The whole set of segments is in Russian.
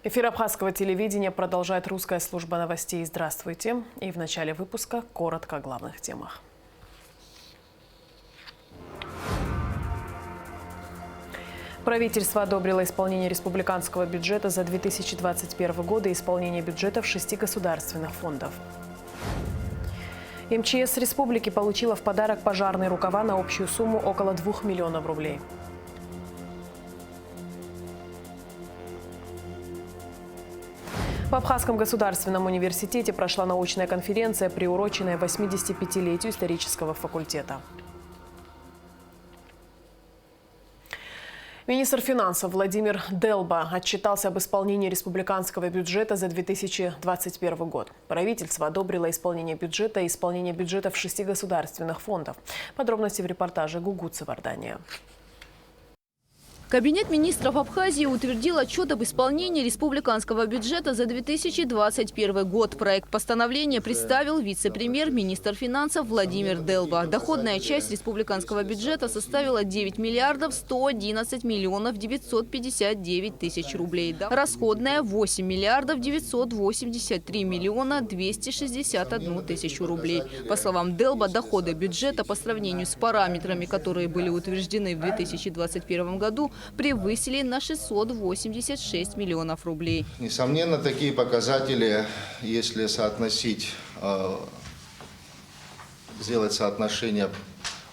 Эфир абхазского телевидения продолжает русская служба новостей. Здравствуйте. И в начале выпуска коротко о главных темах. Правительство одобрило исполнение республиканского бюджета за 2021 год и исполнение бюджетов 6 государственных фондов. МЧС республики получила в подарок пожарные рукава на общую сумму около 2 миллионов рублей. В Абхазском государственном университете прошла научная конференция, приуроченная 85-летию исторического факультета. Министр финансов Владимир Делба отчитался об исполнении республиканского бюджета за 2021 год. Правительство одобрило исполнение бюджета и исполнение бюджетов 6 государственных фондов. Подробности в репортаже Гугут Савардания. Кабинет министров Абхазии утвердил отчет об исполнении республиканского бюджета за 2021 год. Проект постановления представил вице-премьер, министр финансов Владимир Делба. Доходная часть республиканского бюджета составила 9 миллиардов 111 миллионов 959 тысяч рублей. Расходная – 8 миллиардов 983 миллиона 261 тысячу рублей. По словам Делба, доходы бюджета по сравнению с параметрами, которые были утверждены в 2021 году, превысили на 686 миллионов рублей. Несомненно, такие показатели, если сделать соотношение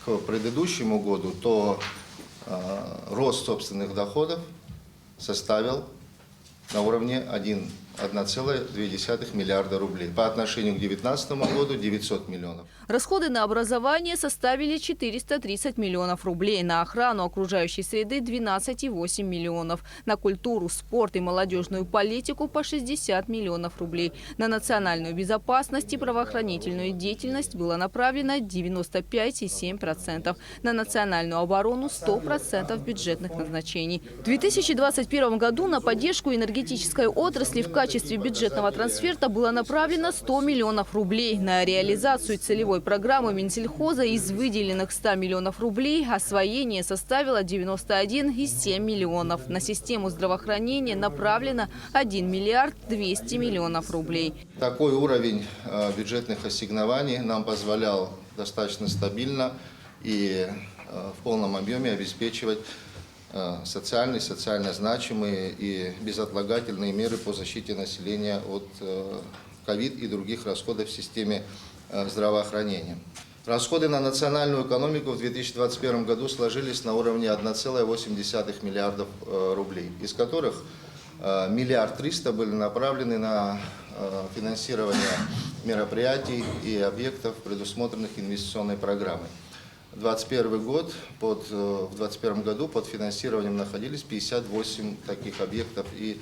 к предыдущему году, то рост собственных доходов составил на уровне 1,2 миллиарда рублей. По отношению к 2019 году 900 миллионов. Расходы на образование составили 430 миллионов рублей, на охрану окружающей среды 12,8 миллионов, на культуру, спорт и молодежную политику по 60 миллионов рублей. На национальную безопасность и правоохранительную деятельность было направлено 95,7%, на национальную оборону 100% бюджетных назначений. В 2021 году на поддержку энергетической отрасли в качестве бюджетного трансферта было направлено 100 миллионов рублей. На реализацию целевой программы Минсельхоза из выделенных 100 миллионов рублей освоение составило 91,7 миллионов. На систему здравоохранения направлено 1 миллиард 200 миллионов рублей. Такой уровень бюджетных ассигнований нам позволял достаточно стабильно и в полном объеме обеспечивать социально значимые и безотлагательные меры по защите населения от ковид и других расходов в системе здравоохранения. Расходы на национальную экономику в 2021 году сложились на уровне 1,8 миллиардов рублей, из которых 1,3 миллиарда были направлены на финансирование мероприятий и объектов, предусмотренных инвестиционной программой. В 2021 году под финансированием находились 58 таких объектов и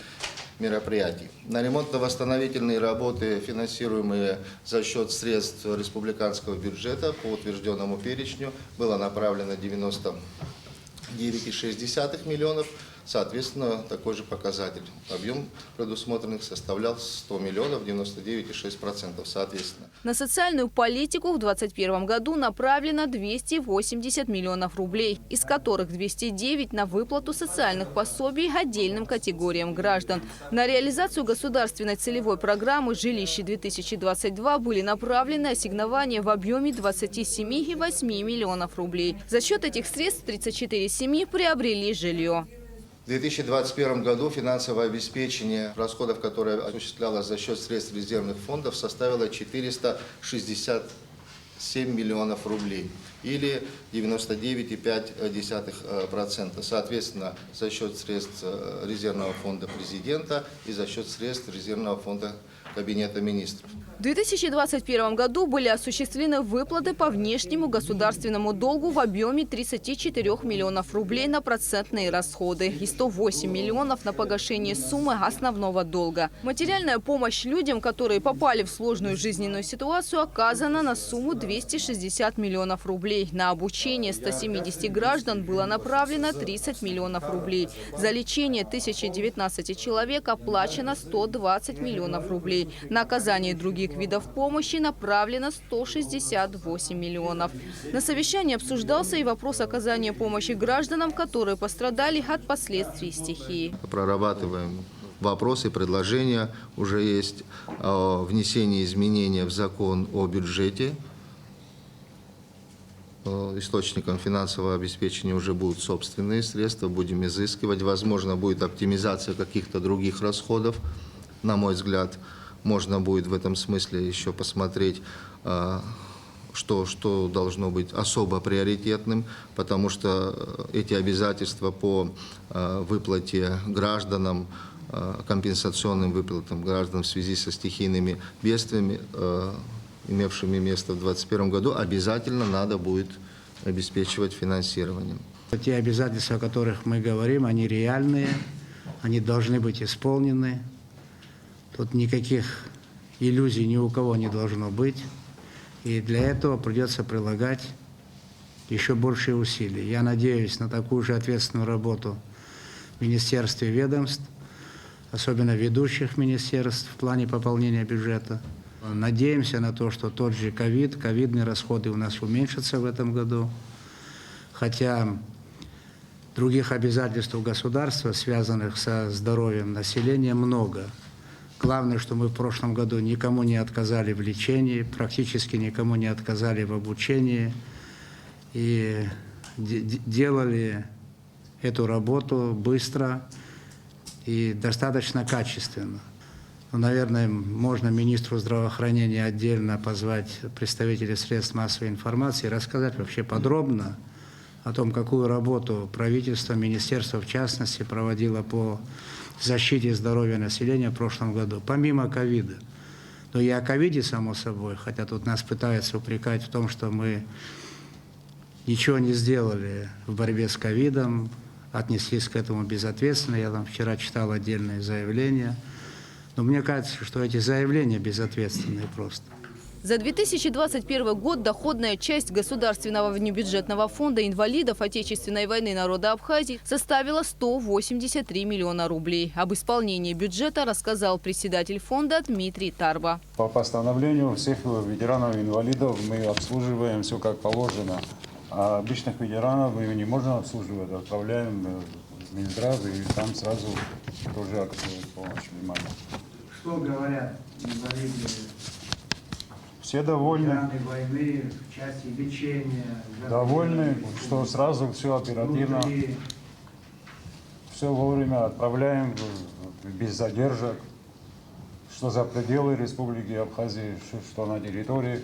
мероприятий. На ремонтно-восстановительные работы, финансируемые за счет средств республиканского бюджета по утвержденному перечню, было направлено 99,6 миллионов. Соответственно, такой же показатель. Объем предусмотренных составлял 100 миллионов 99,6%, соответственно. На социальную политику в 2021 году направлено 280 миллионов рублей, из которых 209 на выплату социальных пособий отдельным категориям граждан. На реализацию государственной целевой программы «Жилище-2022» были направлены ассигнования в объеме 27,8 миллионов рублей. За счет этих средств 34 семьи приобрели жилье. В 2021 году финансовое обеспечение расходов, которое осуществлялось за счет средств резервных фондов, составило 467 миллионов рублей или 99,5%. Соответственно, за счет средств резервного фонда президента и за счет средств резервного фонда Кабинета министров. В 2021 году были осуществлены выплаты по внешнему государственному долгу в объеме 34 миллионов рублей на процентные расходы и 108 миллионов на погашение суммы основного долга. Материальная помощь людям, которые попали в сложную жизненную ситуацию, оказана на сумму 260 миллионов рублей. На обучение 170 граждан было направлено 30 миллионов рублей. За лечение 1019 человек оплачено 120 миллионов рублей. На оказание других видов помощи направлено 168 миллионов. На совещании обсуждался и вопрос оказания помощи гражданам, которые пострадали от последствий стихии. Прорабатываем вопросы, предложения. Уже есть внесение изменений в закон о бюджете. Источником финансового обеспечения уже будут собственные средства, будем изыскивать. Возможно, будет оптимизация каких-то других расходов. На мой взгляд, можно будет в этом смысле еще посмотреть, что должно быть особо приоритетным, потому что эти обязательства по выплате гражданам, компенсационным выплатам граждан в связи со стихийными бедствиями, имевшими место в 2021 году, обязательно надо будет обеспечивать финансированием. Те обязательства, о которых мы говорим, они реальные, они должны быть исполнены. Тут никаких иллюзий ни у кого не должно быть. И для этого придется прилагать еще большие усилия. Я надеюсь на такую же ответственную работу в министерстве и ведомств, особенно ведущих министерств в плане пополнения бюджета. Надеемся на то, что тот же ковидные расходы у нас уменьшатся в этом году, хотя других обязательств у государства, связанных со здоровьем населения, много. Главное, что мы в прошлом году никому не отказали в лечении, практически никому не отказали в обучении и делали эту работу быстро и достаточно качественно. Наверное, можно министру здравоохранения отдельно позвать представителей средств массовой информации и рассказать вообще подробно о том, какую работу правительство, министерство в частности проводило по защите здоровья населения в прошлом году, помимо ковида. Но и о ковиде, само собой, хотя тут нас пытаются упрекать в том, что мы ничего не сделали в борьбе с ковидом, отнеслись к этому безответственно. Я там вчера читал отдельные заявления. Но мне кажется, что эти заявления безответственные просто. За 2021 год доходная часть Государственного внебюджетного фонда инвалидов Отечественной войны народа Абхазии составила 183 миллиона рублей. Об исполнении бюджета рассказал председатель фонда Дмитрий Тарба. По постановлению всех ветеранов-инвалидов мы обслуживаем все как положено. А обычных ветеранов мы не можем обслуживать, отправляем в Минздрав и там сразу тоже оказывают помощь, внимание. Что говорят инвалиды? Все довольны. Ветераны войны, в части лечения. Довольны, что сразу все оперативно, все вовремя отправляем без задержек, что за пределы Республики Абхазии, что на территории.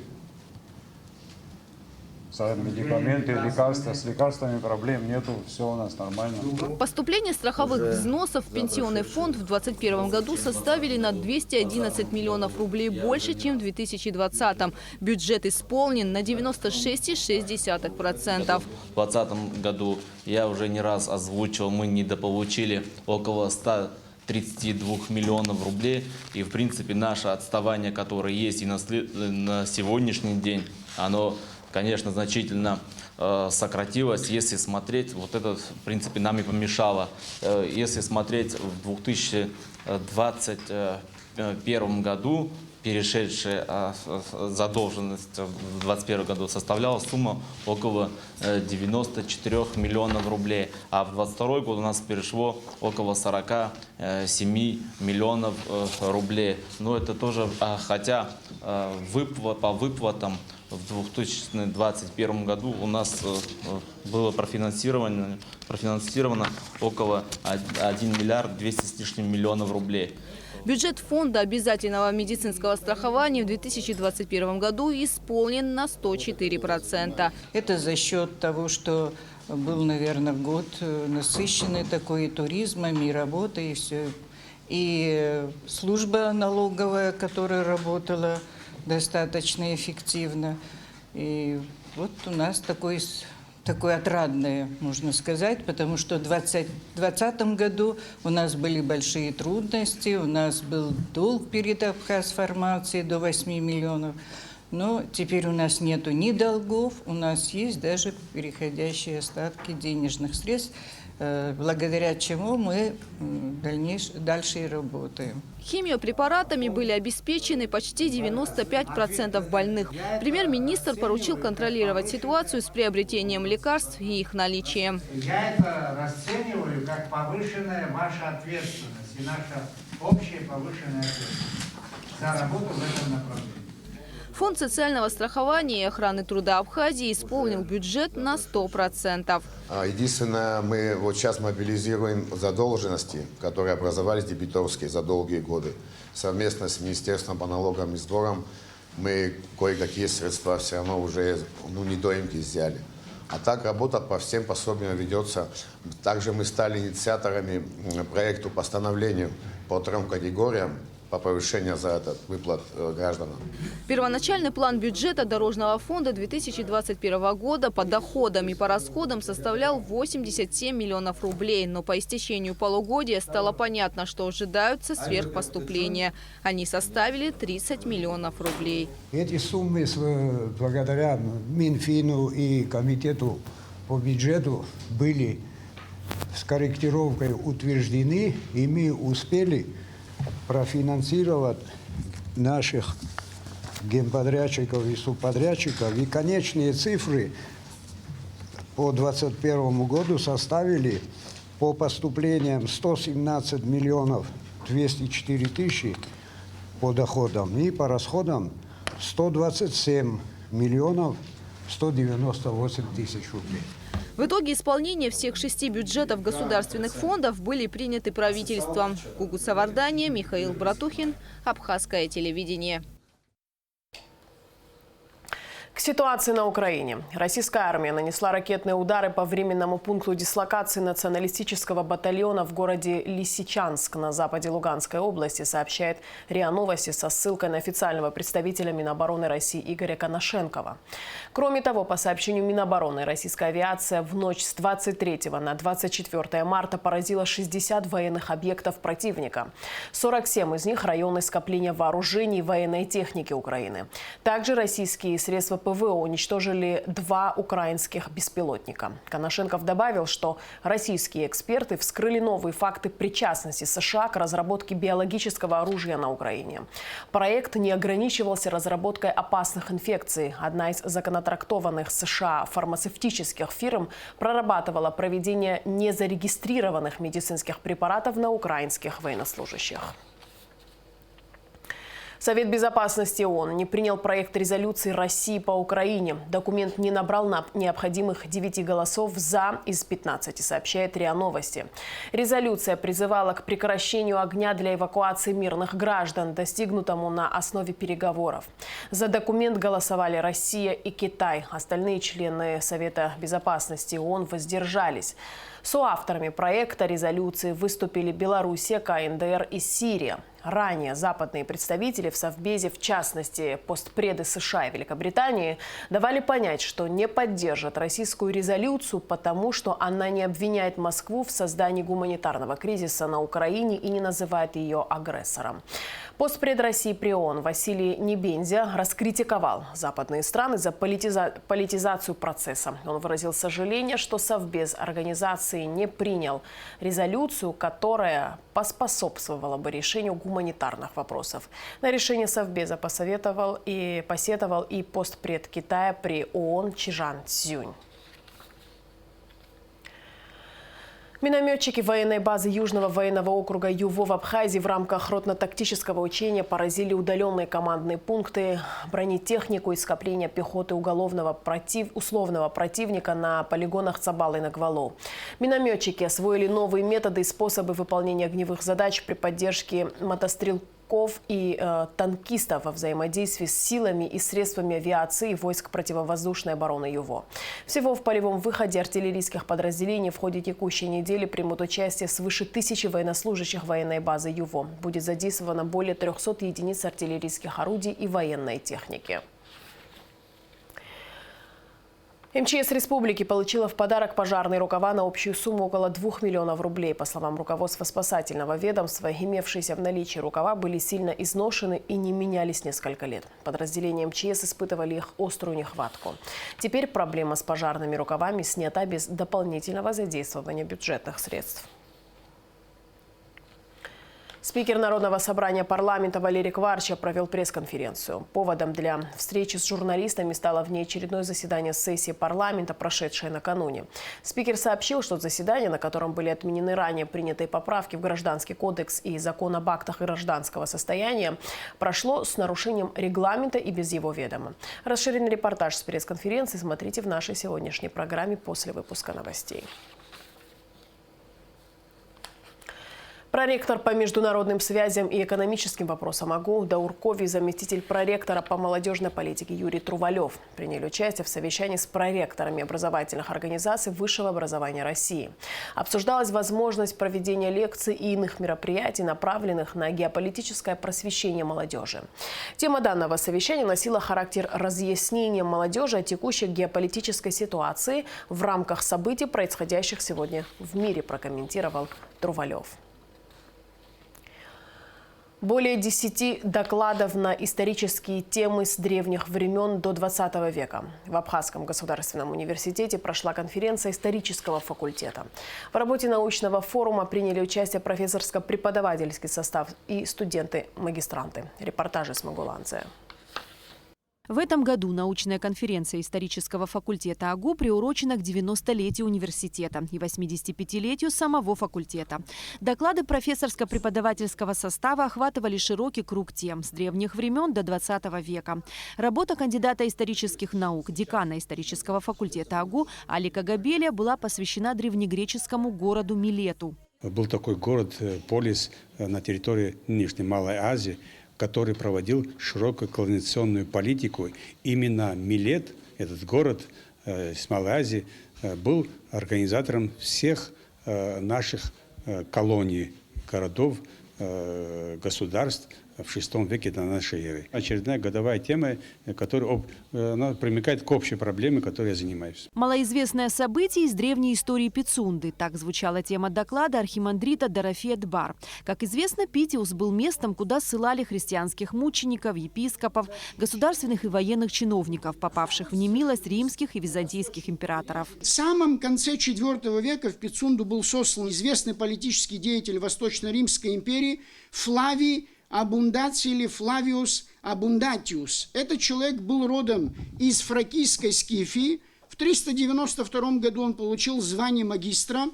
Медикаменты, лекарства. С лекарствами проблем нету, все у нас нормально. Поступление страховых взносов в пенсионный фонд в 2021 году составили на 211 миллионов рублей больше, чем в 2020. Бюджет исполнен на 96,6%. В 2020 году я уже не раз озвучивал, мы недополучили около 132 миллионов рублей. И, в принципе, наше отставание, которое есть и на сегодняшний день, оно, конечно, значительно сократилось. Если смотреть, вот это, в принципе, нам и помешало. Если смотреть в 2021 году, перешедшая задолженность в 2021 году составляла сумма около 94 миллионов рублей, а в 2022 год у нас перешло около 47 миллионов рублей. Но это тоже, хотя по выплатам в 2021 году у нас было профинансировано около 1 миллиард 200 с лишним миллионов рублей. Бюджет фонда обязательного медицинского страхования в 2021 году исполнен на 104%. Это за счет того, что был, наверное, год насыщенный такой и туризмом, и работой, и все. И служба налоговая, которая работала достаточно эффективно. И вот у нас такое отрадное, можно сказать, потому что в 2020 году у нас были большие трудности, у нас был долг перед Абхазформацией до 8 миллионов. Но теперь у нас нету ни долгов, у нас есть даже переходящие остатки денежных средств. благодаря чему мы дальше и работаем. Химиопрепаратами были обеспечены почти 95% больных. Премьер-министр поручил контролировать ситуацию с приобретением лекарств и их наличием. Я это расцениваю как повышенная ваша ответственность и наша общая повышенная ответственность за работу в этом направлении. Фонд социального страхования и охраны труда Абхазии исполнил бюджет на 100%. Единственное, мы вот сейчас мобилизируем задолженности, которые образовались дебиторские за долгие годы. Совместно с Министерством по налогам и сборам мы кое-какие средства все равно уже недоимки взяли. А так работа по всем пособиям ведется. Также мы стали инициаторами проекта постановлению по 3 категориям по повышению за этот выплат гражданам. Первоначальный план бюджета Дорожного фонда 2021 года по доходам и по расходам составлял 87 миллионов рублей. Но по истечению полугодия стало понятно, что ожидаются сверхпоступления. Они составили 30 миллионов рублей. Эти суммы благодаря Минфину и комитету по бюджету были с корректировкой утверждены, и мы успели профинансировать наших генподрядчиков и субподрядчиков. И конечные цифры по 2021 году составили по поступлениям 117 миллионов 204 тысячи по доходам и по расходам 127 миллионов 198 тысяч рублей. В итоге исполнение всех 6 бюджетов государственных фондов были приняты правительством. Гугут Савардания, Михаил Братухин, Абхазское телевидение. К ситуации на Украине. Российская армия нанесла ракетные удары по временному пункту дислокации националистического батальона в городе Лисичанск на западе Луганской области, сообщает РИА Новости со ссылкой на официального представителя Минобороны России Игоря Коношенкова. Кроме того, по сообщению Минобороны, российская авиация в ночь с 23 на 24 марта поразила 60 военных объектов противника. 47 из них – районы скопления вооружений и военной техники Украины. Также российские средства ПВО уничтожили 2 украинских беспилотника. Коношенков добавил, что российские эксперты вскрыли новые факты причастности США к разработке биологического оружия на Украине. Проект не ограничивался разработкой опасных инфекций. Одна из законотрактованных США фармацевтических фирм прорабатывала проведение незарегистрированных медицинских препаратов на украинских военнослужащих. Совет безопасности ООН не принял проект резолюции России по Украине. Документ не набрал необходимых 9 голосов «за» из 15, сообщает РИА Новости. Резолюция призывала к прекращению огня для эвакуации мирных граждан, достигнутому на основе переговоров. За документ голосовали Россия и Китай. Остальные члены Совета безопасности ООН воздержались. Соавторами проекта резолюции выступили Белоруссия, КНДР и Сирия. Ранее западные представители в Совбезе, в частности постпреды США и Великобритании, давали понять, что не поддержат российскую резолюцию, потому что она не обвиняет Москву в создании гуманитарного кризиса на Украине и не называет ее агрессором. Постпред России при ООН Василий Небензя раскритиковал западные страны за политизацию процесса. Он выразил сожаление, что Совбез организации не принял резолюцию, которая поспособствовала бы решению гуманитарных вопросов. На решение Совбеза посетовал и постпред Китая при ООН Чжан Цзюнь. Минометчики военной базы Южного военного округа Юво в Абхазии в рамках ротно-тактического учения поразили удаленные командные пункты, бронетехнику и скопления пехоты условного противника на полигонах Цабал и Нагвало. Минометчики освоили новые методы и способы выполнения огневых задач при поддержке мотострелков и танкистов во взаимодействии с силами и средствами авиации и войск противовоздушной обороны ЮВО. Всего в полевом выходе артиллерийских подразделений в ходе текущей недели примут участие свыше 1000 военнослужащих военной базы ЮВО. Будет задействовано более 300 единиц артиллерийских орудий и военной техники. МЧС республики получила в подарок пожарные рукава на общую сумму около 2 миллионов рублей. По словам руководства спасательного ведомства, имевшиеся в наличии рукава были сильно изношены и не менялись несколько лет. Подразделения МЧС испытывали их острую нехватку. Теперь проблема с пожарными рукавами снята без дополнительного задействования бюджетных средств. Спикер Народного собрания парламента Валерий Кварча провел пресс-конференцию. Поводом для встречи с журналистами стало внеочередное заседание сессии парламента, прошедшее накануне. Спикер сообщил, что заседание, на котором были отменены ранее принятые поправки в Гражданский кодекс и Закон об актах гражданского состояния, прошло с нарушением регламента и без его ведома. Расширенный репортаж с пресс-конференции смотрите в нашей сегодняшней программе после выпуска новостей. Проректор по международным связям и экономическим вопросам АГУ Даурков и заместитель проректора по молодежной политике Юрий Трувалев приняли участие в совещании с проректорами образовательных организаций высшего образования России. Обсуждалась возможность проведения лекций и иных мероприятий, направленных на геополитическое просвещение молодежи. Тема данного совещания носила характер разъяснения молодежи о текущей геополитической ситуации в рамках событий, происходящих сегодня в мире, прокомментировал Трувалев. Более 10 докладов на исторические темы с древних времен до 20 века. В Абхазском государственном университете прошла конференция исторического факультета. В работе научного форума приняли участие профессорско-преподавательский состав и студенты-магистранты. Репортажи с Магуланция. В этом году научная конференция исторического факультета АГУ приурочена к 90-летию университета и 85-летию самого факультета. Доклады профессорско-преподавательского состава охватывали широкий круг тем с древних времен до 20 века. Работа кандидата исторических наук, декана исторического факультета АГУ Алика Габеля была посвящена древнегреческому городу Милету. Был такой город, полис на территории нынешней Малой Азии, который проводил широкую колонизационную политику. Именно Милет, этот город с Малой Азии, был организатором всех наших колоний, городов, государств в VI веке до нашей эры. Очередная годовая тема, которая примыкает к общей проблеме, которой я занимаюсь. Малоизвестное событие из древней истории Пицунды. Так звучала тема доклада архимандрита Дорофея Дбар. Как известно, Питиус был местом, куда ссылали христианских мучеников, епископов, государственных и военных чиновников, попавших в немилость римских и византийских императоров. В самом конце IV века в Пицунду был сослан известный политический деятель Восточно-Римской империи Флавий Абундаций или Флавиус Абундатиус. Этот человек был родом из фракийской Скифии. В 392 году он получил звание магистра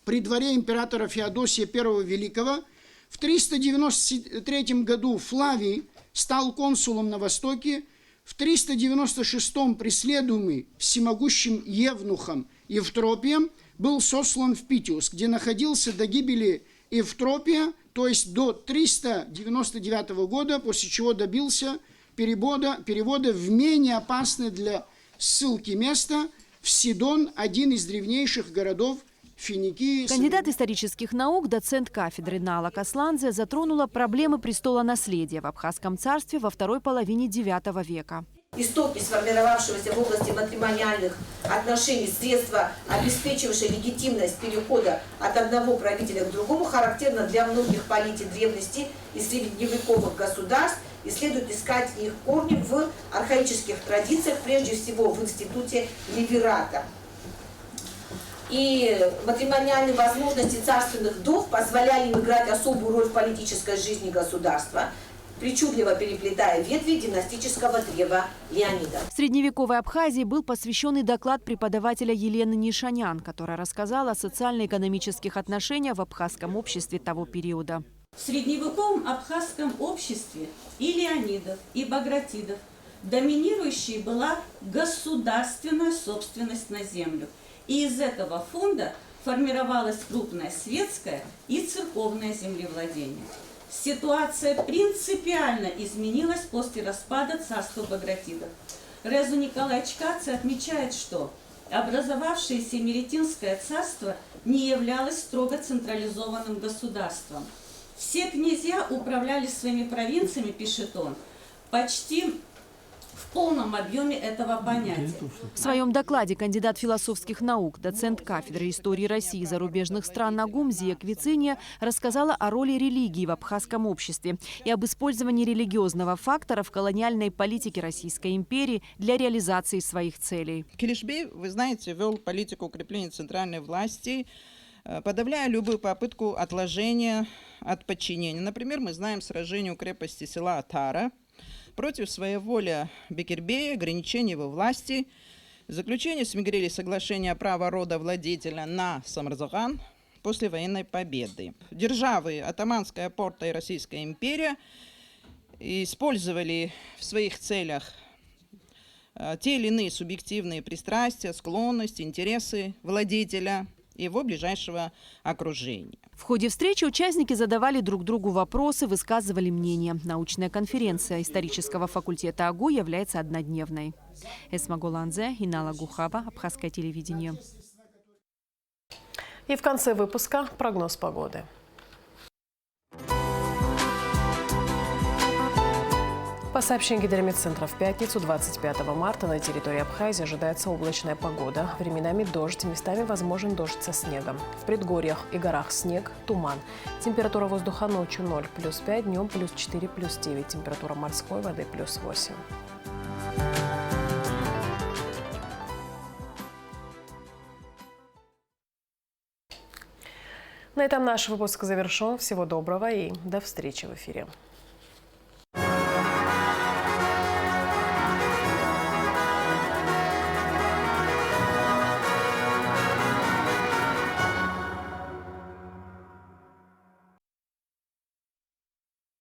при дворе императора Феодосия I Великого. В 393 году Флавий стал консулом на Востоке. В 396 преследуемый всемогущим евнухом Евтропием был сослан в Питиус, где находился до гибели Евтропия, то есть до 399 года, после чего добился перевода в менее опасное для ссылки место в Сидон, один из древнейших городов Финикии. Кандидат исторических наук, доцент кафедры Нала Касландзе затронула проблемы престолонаследия в Абхазском царстве во второй половине IX века. Истоки, сформировавшегося в области матримониальных отношений, средства, обеспечивавшие легитимность перехода от одного правителя к другому, характерно для многих политий древности и средневековых государств, и следует искать их корни в архаических традициях, прежде всего в институте левирата. И матримониальные возможности царственных вдов позволяли им играть особую роль в политической жизни государства, причудливо переплетая ветви династического древа Леонида. В средневековой Абхазии был посвящен и доклад преподавателя Елены Нишанян, которая рассказала о социально-экономических отношениях в абхазском обществе того периода. В средневековом абхазском обществе и Леонидов, и Багратидов доминирующей была государственная собственность на землю. И из этого фонда формировалось крупное светское и церковное землевладение. Ситуация принципиально изменилась после распада царства Багратидов. Резу Николаевич Каци отмечает, что образовавшееся Меретинское царство не являлось строго централизованным государством. Все князья управляли своими провинциями, пишет он, почти в полном объеме этого понятия. В своем докладе кандидат философских наук, доцент кафедры истории России и зарубежных стран НАГУМ Зия Квициния рассказала о роли религии в абхазском обществе и об использовании религиозного фактора в колониальной политике Российской империи для реализации своих целей. Килишбей, вы знаете, вел политику укрепления центральной власти, подавляя любую попытку отложения от подчинения. Например, мы знаем сражение у крепости села Атара против своеволия Бекербея, ограничения его власти, заключение с Мигрели соглашения о праве рода владетеля на Самарзаган после военной победы. Державы Атаманская Порта и Российская империя использовали в своих целях те или иные субъективные пристрастия, склонности, интересы владетеля и его ближайшего окружения. В ходе встречи участники задавали друг другу вопросы, высказывали мнения. Научная конференция исторического факультета АГУ является однодневной. Эсма Голанзе, Инала Гухава, Абхазское телевидение. И в конце выпуска прогноз погоды. По сообщению Гидрометцентра, в пятницу 25 марта на территории Абхазии ожидается облачная погода. Временами дождь, местами возможен дождь со снегом. В предгорьях и горах снег, туман. Температура воздуха ночью 0, плюс 5, днем плюс 4, плюс 9. Температура морской воды плюс 8. На этом наш выпуск завершен. Всего доброго и до встречи в эфире.